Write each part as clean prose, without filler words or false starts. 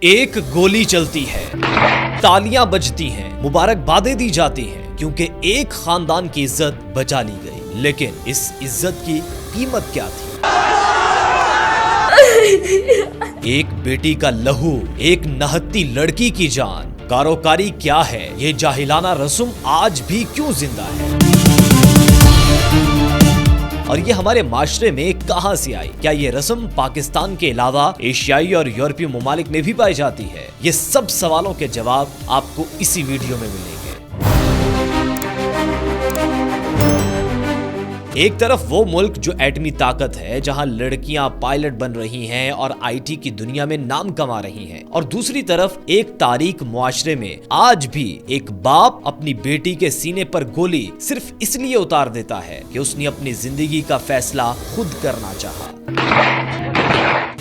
ایک گولی چلتی ہے، تالیاں بجتی ہیں، مبارکبادیں دی جاتی ہیں کیونکہ ایک خاندان کی عزت بچا لی گئی، لیکن اس عزت کی قیمت کیا تھی؟ ایک بیٹی کا لہو، ایک نہتی لڑکی کی جان، کاروکاری کیا ہے؟ یہ جاہلانہ رسم آج بھی کیوں زندہ ہے؟ اور یہ ہمارے معاشرے میں کہاں سے آئی؟ کیا یہ رسم پاکستان کے علاوہ ایشیائی اور یورپی ممالک میں بھی پائی جاتی ہے؟ یہ سب سوالوں کے جواب آپ کو اسی ویڈیو میں ملیں گے۔ ایک طرف وہ ملک جو ایٹمی طاقت ہے، جہاں لڑکیاں پائلٹ بن رہی ہیں اور آئی ٹی کی دنیا میں نام کما رہی ہیں، اور دوسری طرف ایک تاریک معاشرے میں آج بھی ایک باپ اپنی بیٹی کے سینے پر گولی صرف اس لیے اتار دیتا ہے کہ اس نے اپنی زندگی کا فیصلہ خود کرنا چاہا۔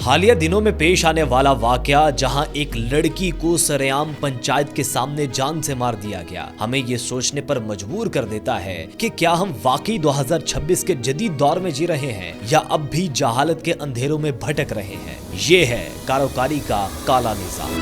حالیہ دنوں میں پیش آنے والا واقعہ جہاں ایک لڑکی کو سرعام پنچایت کے سامنے جان سے مار دیا گیا، ہمیں یہ سوچنے پر مجبور کر دیتا ہے کہ کیا ہم واقعی 2026 کے جدید دور میں جی رہے ہیں یا اب بھی جہالت کے اندھیروں میں بھٹک رہے ہیں۔ یہ ہے کاروکاری کا کالا نظام،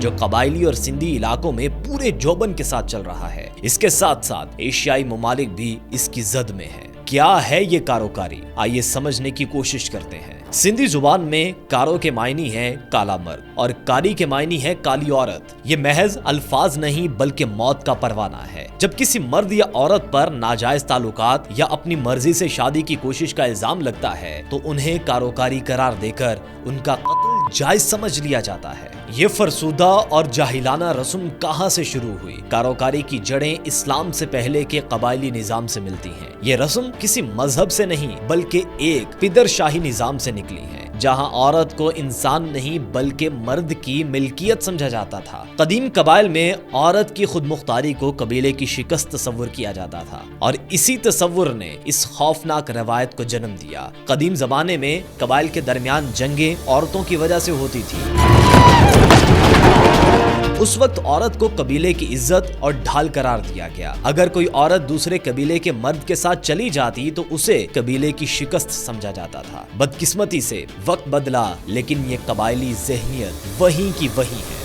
جو قبائلی اور سندھی علاقوں میں پورے جوبن کے ساتھ چل رہا ہے۔ اس کے ساتھ ساتھ ایشیائی ممالک بھی اس کی زد میں ہیں۔ کیا ہے یہ کاروکاری؟ آئیے سمجھنے کی کوشش کرتے ہیں۔ سندھی زبان میں کارو کے معنی ہے کالا مرد اور کاری کے معنی ہے کالی عورت۔ یہ محض الفاظ نہیں بلکہ موت کا پروانہ ہے۔ جب کسی مرد یا عورت پر ناجائز تعلقات یا اپنی مرضی سے شادی کی کوشش کا الزام لگتا ہے تو انہیں کاروکاری قرار دے کر ان کا قتل جائز سمجھ لیا جاتا ہے۔ یہ فرسودہ اور جاہلانہ رسم کہاں سے شروع ہوئی؟ کاروکاری کی جڑیں اسلام سے پہلے کے قبائلی نظام سے ملتی ہیں۔ یہ رسم کسی مذہب سے نہیں بلکہ ایک پدر شاہی نظام سے نکلی ہے، جہاں عورت کو انسان نہیں بلکہ مرد کی ملکیت سمجھا جاتا تھا۔ قدیم قبائل میں عورت کی خود مختاری کو قبیلے کی شکست تصور کیا جاتا تھا، اور اسی تصور نے اس خوفناک روایت کو جنم دیا۔ قدیم زمانے میں قبائل کے درمیان جنگیں عورتوں کی وجہ سے ہوتی تھی۔ اس وقت عورت کو قبیلے کی عزت اور ڈھال قرار دیا گیا۔ اگر کوئی عورت دوسرے قبیلے کے مرد کے ساتھ چلی جاتی تو اسے قبیلے کی شکست سمجھا جاتا تھا۔ بدقسمتی سے وقت بدلا لیکن یہ قبائلی ذہنیت وہیں کی وہیں ہے۔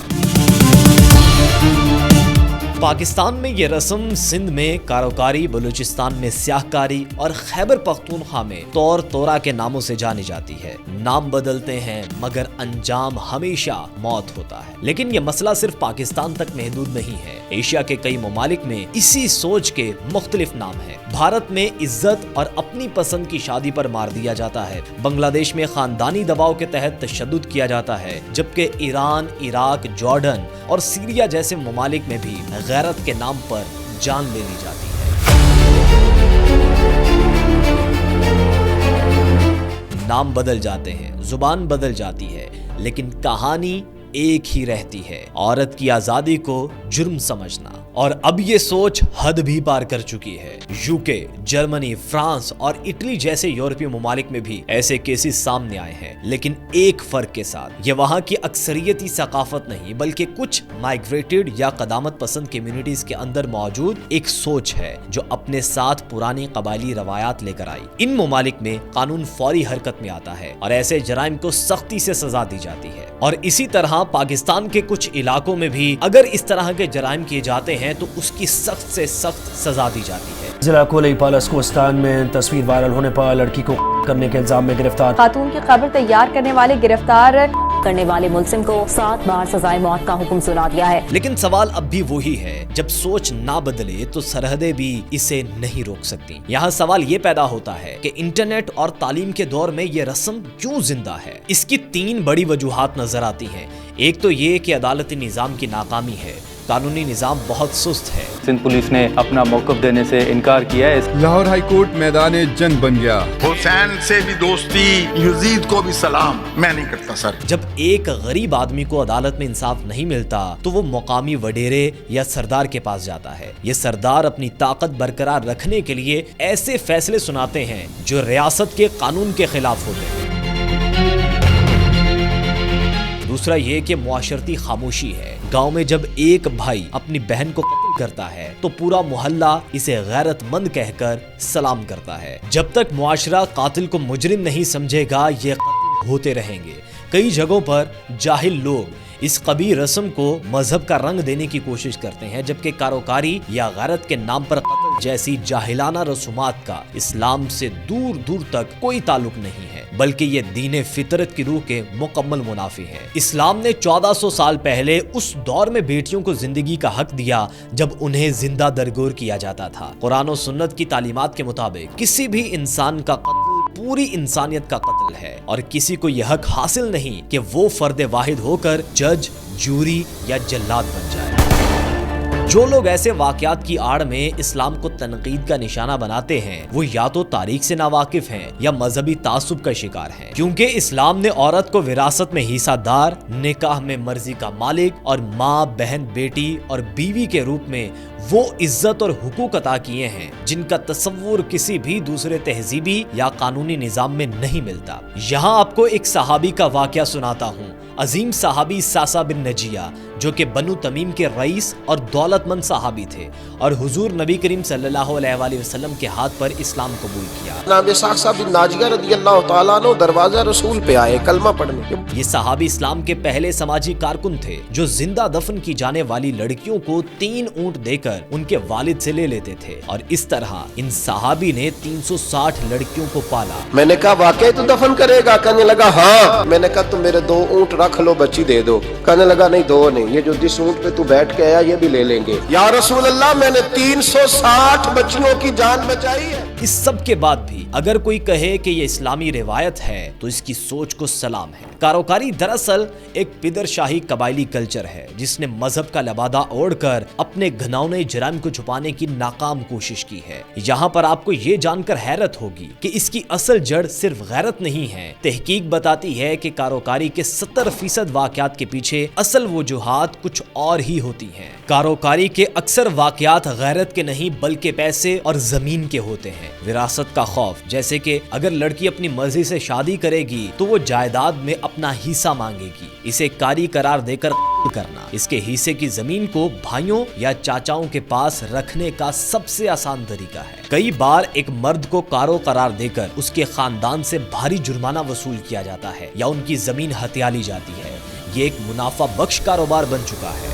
پاکستان میں یہ رسم سندھ میں کاروکاری، بلوچستان میں سیاہ کاری اور خیبر پختونخوا میں طور طورا کے ناموں سے جانی جاتی ہے۔ نام بدلتے ہیں مگر انجام ہمیشہ موت ہوتا ہے۔ لیکن یہ مسئلہ صرف پاکستان تک محدود نہیں ہے۔ ایشیا کے کئی ممالک میں اسی سوچ کے مختلف نام ہیں۔ بھارت میں عزت اور اپنی پسند کی شادی پر مار دیا جاتا ہے۔ بنگلہ دیش میں خاندانی دباؤ کے تحت تشدد کیا جاتا ہے، جبکہ ایران، عراق، جارڈن اور سیریا جیسے ممالک میں بھی غیرت کے نام پر جان لے لی جاتی ہے۔ نام بدل جاتے ہیں، زبان بدل جاتی ہے، لیکن کہانی ایک ہی رہتی ہے، عورت کی آزادی کو جرم سمجھنا۔ اور اب یہ سوچ حد بھی پار کر چکی ہے۔ یوکے، جرمنی، فرانس اور اٹلی جیسے یورپی ممالک میں بھی ایسے کیسز سامنے آئے ہیں، لیکن ایک فرق کے ساتھ، یہ وہاں کی اکثریتی ثقافت نہیں بلکہ کچھ مائگریٹڈ یا قدامت پسند کمیونٹیز کے اندر موجود ایک سوچ ہے جو اپنے ساتھ پرانی قبائلی روایات لے کر آئی۔ ان ممالک میں قانون فوری حرکت میں آتا ہے اور ایسے جرائم کو سختی سے سزا دی جاتی ہے، اور اسی طرح پاکستان کے کچھ علاقوں میں بھی اگر اس طرح کے جرائم کیے جاتے ہیں تو اس کی سخت سے سخت سزا دی جاتی ہے۔ ضلع کولی پالس کوستان میں تصویر وائرل ہونے پر لڑکی کو کرنے کے الزام میں گرفتار خاتون کی قبر تیار کرنے والے گرفتار کرنے والے ملزم کو 7 بار سزائے موت کا حکم سنا دیا ہے۔ لیکن سوال اب بھی وہی ہے، جب سوچ نہ بدلے تو سرحدیں بھی اسے نہیں روک سکتی۔ یہاں سوال یہ پیدا ہوتا ہے کہ انٹرنیٹ اور تعلیم کے دور میں یہ رسم کیوں زندہ ہے؟ اس کی 3 بڑی وجوہات نظر آتی ہیں۔ ایک تو یہ کہ عدالتی نظام کی ناکامی ہے، قانونی نظام بہت سست ہے۔ سندھ پولیس نے اپنا موقف دینے سے انکار کیا ہے۔ لاہور ہائی کورٹ میدان جنگ بن گیا۔ حسین سے بھی دوستی، یزید کو بھی سلام میں نہیں کرتا سر۔ جب ایک غریب آدمی کو عدالت میں انصاف نہیں ملتا تو وہ مقامی وڈیرے یا سردار کے پاس جاتا ہے۔ یہ سردار اپنی طاقت برقرار رکھنے کے لیے ایسے فیصلے سناتے ہیں جو ریاست کے قانون کے خلاف ہوتے ہیں۔ دوسرا یہ کہ معاشرتی خاموشی ہے۔ گاؤں میں جب ایک بھائی اپنی بہن کو قتل کرتا ہے تو پورا محلہ اسے غیرت مند کہہ کر سلام کرتا ہے۔ جب تک معاشرہ قاتل کو مجرم نہیں سمجھے گا یہ قتل ہوتے رہیں گے۔ कई जगहों पर जाहिल लोग इस कबीह रस्म को मजहब का रंग देने की कोशिश करते हैं, जबकि कारोकारी या गैरत के नाम पर कत्ल जैसी जाहिलाना रसूमात का इस्लाम से दूर दूर तक कोई ताल्लुक नहीं है, बल्कि ये दीन फितरत की रूह के मुकम्मल मुनाफी है। इस्लाम ने 1400 साल पहले उस दौर में बेटियों को जिंदगी का हक दिया जब उन्हें जिंदा दरगोर किया जाता था। कुरान और सुन्नत की तालीमात के मुताबिक किसी भी इंसान का कत्ल पूरी इंसानियत का कत्ल है और किसी को यह हक हासिल नहीं कि वो फर्द वाहिद होकर जज, जूरी या जल्लाद बन जाए। जो लोग ऐसे वाकयात की आड़ में इस्लाम को तनकीद का निशाना बनाते हैं वो या तो तारीख से नावाकिफ हैं या मजहबी तासुब का शिकार हैं, क्योंकि इस्लाम ने औरत को विरासत में हिस्सादार, निकाह में मर्जी का मालिक और माँ, बहन, बेटी और बीवी के रूप में वो इज्जत और हुकूक अता किए हैं जिनका तस्वुर किसी भी दूसरे तहजीबी या कानूनी निजाम में नहीं मिलता। यहाँ आपको एक सहाबी का वाकया सुनाता हूँ। अजीम सहाबी सासा बिन नजिया, जो कि बनु तमीम के रईस और दौलतमंद सहाबी थे और हुजूर नबी करीम सल्लल्लाहु अलैहि वसल्लम के हाथ पर इस्लाम कबूल किया। दरवाजा रसूल पे आए कलमा पढ़ने। ये सहाबी इस्लाम के पहले समाजी कारकुन थे जो जिंदा दफन की जाने वाली लड़कियों को 3 ऊंट देकर उनके वालिद से ले लेते थे और इस तरह इन सहाबी ने 360 लड़कियों को पाला। मैंने कहा वाकई तू दफन करेगा? कहने लगा हाँ। मैंने कहा तुम मेरे 2 ऊंट रख लो, बच्ची दे दो। कहने लगा नहीं, 2 नहीं, ये जो जिस ऊंट पे तू बैठ के आया ये भी ले लेंगे। या रसूल अल्लाह, मैंने 360 बच्चियों की जान बचाई है। इस सब के बाद भी अगर कोई कहे कि ये इस्लामी रिवायत है तो इसकी सोच को सलाम है। कारोकारी दरअसल एक पिदरशाही कबायली कल्चर है जिसने मजहब का लबादा ओढ़कर अपने घिनौने जुर्म को छुपाने की नाकाम कोशिश की है। यहाँ पर आपको ये जानकर हैरत होगी कि इसकी असल जड़ सिर्फ गैरत नहीं है। तहकीक बताती है कि कारोकारी के 70% वाकयात के पीछे असल वजूहात कुछ और ही होती हैं। कारोकारी के अक्सर वाकयात गैरत के नहीं बल्कि पैसे और जमीन के होते हैं। विरासत का खौफ, जैसे कि अगर लड़की अपनी मर्जी से शादी करेगी तो वो जायदाद में अपना हिस्सा मांगेगी, इसे कारी करार देकर करना। इसके हिस्से की जमीन को भाइयों या चाचाओं के पास रखने का सबसे आसान तरीका है। कई बार एक मर्द को कारो करार देकर उसके खानदान से भारी जुर्माना वसूल किया जाता है या उनकी जमीन हथिया ली जाती है। ये एक मुनाफा बख्श कारोबार बन चुका है।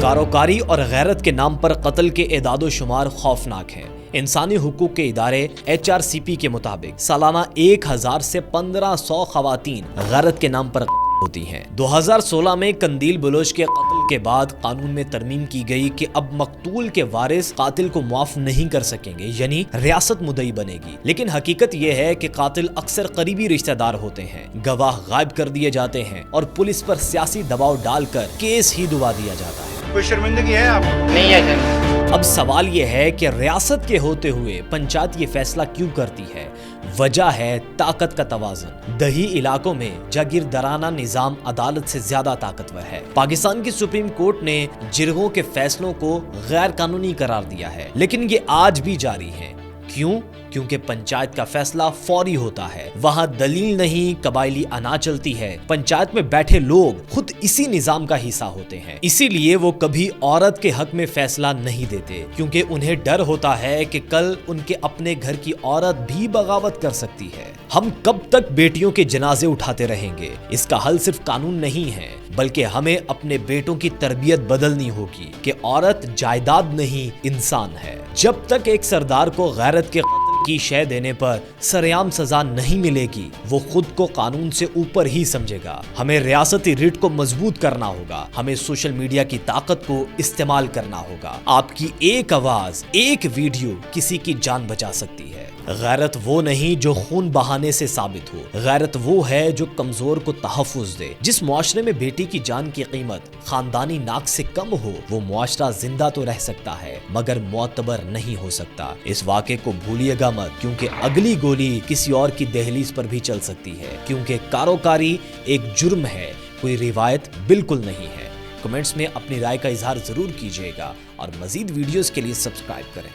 कारोकारी और गैरत के नाम पर कत्ल के एदादो शुमार खौफनाक हैं। इंसानी हुकूक के इदारे HRCP के मुताबिक सालाना 1000 से 1500 खवातीन गैरत के नाम पर होती हैं। 2016 में कंदील बलोच के कत्ल के बाद कानून में तरमीम की गई कि अब मकतूल के वारिस कातिल को मुआफ नहीं कर सकेंगे, यानी रियासत मुदई बनेगी। लेकिन हकीकत यह है कि कातिल अक्सर करीबी रिश्तेदार होते हैं, गवाह गायब कर दिए जाते हैं और पुलिस पर सियासी दबाव डालकर केस ही दुबा दिया जाता है। कोई शर्मिंदगी है आप? नहीं है। अब सवाल यह है कि रियासत के होते हुए पंचायत ये फैसला क्यों करती है? वजह है ताकत का तवाज़ुन। दही इलाकों में जागीरदाराना निजाम अदालत से ज्यादा ताकतवर है। पाकिस्तान की सुप्रीम कोर्ट ने जिरगों के फैसलों को गैर कानूनी करार दिया है, लेकिन ये आज भी जारी है। क्यों? क्योंकि पंचायत का फैसला फौरी होता है। वहाँ दलील नहीं, कबायली अना चलती है। पंचायत में बैठे लोग खुद इसी निजाम का हिस्सा होते हैं, इसीलिए वो कभी औरत के हक में फैसला नहीं देते, क्योंकि उन्हें डर होता है कि कल उनके अपने घर की औरत भी बगावत कर सकती है। हम कब तक बेटियों के जनाजे उठाते रहेंगे? इसका हल सिर्फ कानून नहीं है, बल्कि हमें अपने बेटों की तरबियत बदलनी होगी कि औरत जायदाद नहीं, इंसान है। जब तक एक सरदार को गैरत के की शय देने पर सरेआम सजा नहीं मिलेगी, वो खुद को कानून से ऊपर ही समझेगा। हमें रियासती रिट को मजबूत करना होगा। हमें सोशल मीडिया की ताकत को इस्तेमाल करना होगा। आपकी एक आवाज, एक वीडियो किसी की जान बचा सकती है। गैरत वो नहीं जो खून बहाने से साबित हो, गैरत वो है जो कमजोर को तहफ़्फ़ुज़ दे। जिस मुआशरे में बेटी की जान की कीमत खानदानी नाक से कम हो, वो मुआशरा जिंदा तो रह सकता है मगर मोतबर नहीं हो सकता। इस वाक़े को भूलिएगा मत, क्योंकि अगली गोली किसी और की दहलीज पर भी चल सकती है, क्योंकि कारोकारी एक जुर्म है, कोई रिवायत बिल्कुल नहीं है। कमेंट्स में अपनी राय का इजहार जरूर कीजिएगा और मजीद वीडियोस के लिए सब्सक्राइब करें।